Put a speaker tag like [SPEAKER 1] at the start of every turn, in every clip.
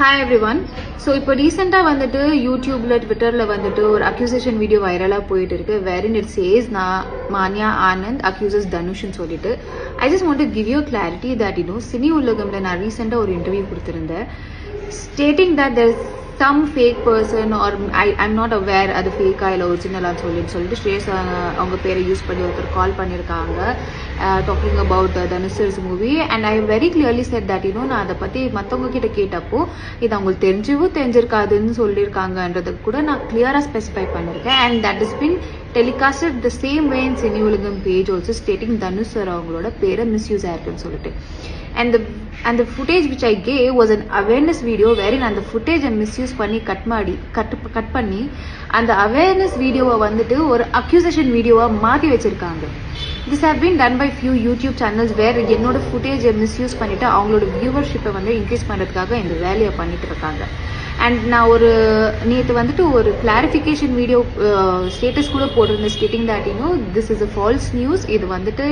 [SPEAKER 1] Hi everyone. So இப்போ ரீசெண்டா வந்துட்டு யூடியூப்ல ட்விட்டர்ல வந்துட்டு ஒரு அக்யூசேஷன் வீடியோ வைரலா போயிட்டு இருக்கு wherein it says மான்யா Anand accuses தனுஷ்னு சொல்லிட்டு I just want to give you a clarity that சினி உலகம்ல நான் ரீசெண்டா ஒரு இன்டர்வியூ கொடுத்திருந்தேன் stating that there's some fake person or I'm not aware அது fake இல்ல ஒரிஜினலா சொல்லிட்டு ஸ்ரேஸ் அவங்க பேரை யூஸ் பண்ணி ஒருத்தர் கால் பண்ணிருக்காங்க talking about Dhanush's movie and I very clearly said that நான் அதை பத்தி மத்தவங்க கிட்ட கேட்டப்போ இது அவங்களுக்கு தெரிஞ்சிருக்காதுன்னு சொல்லியிருக்காங்கன்றது கூட நான் கிளியரா ஸ்பெசிஃபை பண்ணிருக்கேன் and that has been telecasted the same way in Cine Ulagam page also stating Dhanush sir அவங்களோட பேரை மிஸ்யூஸ் ஆயிருக்குன்னு சொல்லிட்டு and the footage which I gave was an awareness video wherein அந்த footage misuse பண்ணி cut பண்ணி அந்த awareness வீடியோவை வந்துட்டு ஒரு accusation வீடியோவா மாத்தி வச்சிருக்காங்க. This have been done by few YouTube channels where என்னோட footage misuse பண்ணிட்டு அவங்களோட viewership வந்து இன்க்ரீஸ் பண்றதுக்காக இந்த வேலையை பண்ணிட்டு இருக்காங்க. அண்ட் நான் நேற்று வந்துட்டு ஒரு கிளாரிஃபிகேஷன் வீடியோ ஸ்டேட்டஸ் கூட போட்டிருந்தேன் stating that this is a false news இது வந்துட்டு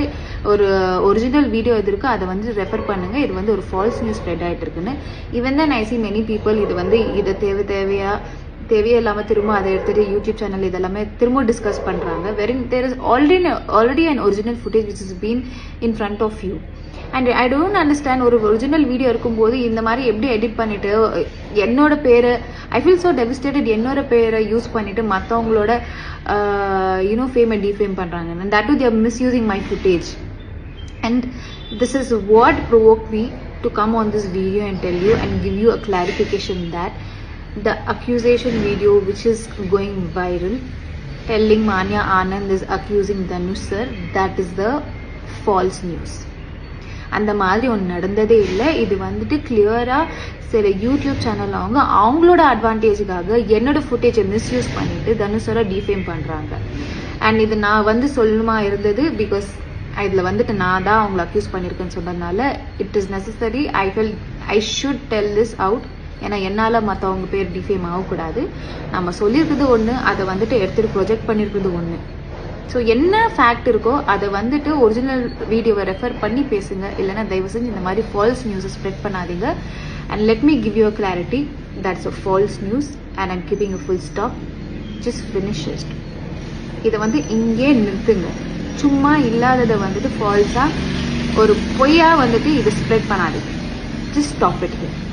[SPEAKER 1] ஒரு ஒரிஜினல் வீடியோ எது இருக்கோ அதை வந்து ரெஃபர் பண்ணுங்க இது வந்து ஒரு ஃபால்ஸ் நியூஸ் ஸ்ப்ரெட் ஆகிட்டு இருக்குன்னு ஈவன் தான் ஐ சி மெனி பீப்புள் இது வந்து இதை தேவையே இல்லாமல் திரும்ப அதை எடுத்துட்டு யூடியூப் சேனல் இதெல்லாமே திரும்ப டிஸ்கஸ் பண்ணுறாங்க very there is already an original footage which is been in front of you and I don't understand ஒரு ஒரிஜினல் வீடியோ இருக்கும்போது இந்த மாதிரி எப்படி எடிட் பண்ணிட்டு என்னோட பேரை ஐ ஃபீல் ஸோ டெவிஸ்டேட்டட் என்னோட பேரை யூஸ் பண்ணிட்டு மற்றவங்களோட ஃபேமை டிஃபேம் பண்ணுறாங்க and that to their misusing my footage and this is what provoke me to come on this video and tell you and give you a clarification that the accusation video which is going viral telling Manya Anand is accusing Dhanush sir that is the false news அந்த மாதிரி ஒன்று நடந்ததே இல்லை இது வந்துட்டு கிளியரா சில YouTube channel அவங்களோட அட்வான்டேஜுக்காக என்னோட ஃபுட்டேஜை மிஸ்யூஸ் பண்ணிட்டு தனுஷரை டிஃபேம் பண்றாங்க அண்ட் இது நான் வந்து சொல்லணுமா இருந்தது பிகாஸ் இதில் வந்துட்டு நான் தான் அவங்களை அக்யூஸ் பண்ணியிருக்கேன்னு சொன்னதுனால it is necessary I should tell this out ஏன்னா என்னால் மற்றவங்க பேர் டிஃபேம் ஆகக்கூடாது நம்ம சொல்லியிருக்கிறது ஒன்று அதை வந்துட்டு எடுத்துகிட்டு ப்ரொஜெக்ட் பண்ணியிருக்கிறது ஒன்று ஸோ என்ன ஃபேக்ட் இருக்கோ அதை வந்துட்டு ஒரிஜினல் வீடியோவை ரெஃபர் பண்ணி பேசுங்க இல்லைன்னா தயவு செஞ்சு இந்த மாதிரி ஃபால்ஸ் நியூஸை ஸ்ப்ரெட் பண்ணாதீங்க and let me give you a clarity that's a false news and I'm keeping a full stop just finish it இதை வந்து இங்கே நிறுத்துங்க சும்மா இல்லாததை வந்துட்டு ஃபால்ஸாக ஒரு பொய்யா வந்துட்டு இதை ஸ்ப்ரெட் பண்ணாதீங்க ஜஸ்ட் ஸ்டாப் இட் ஹியர்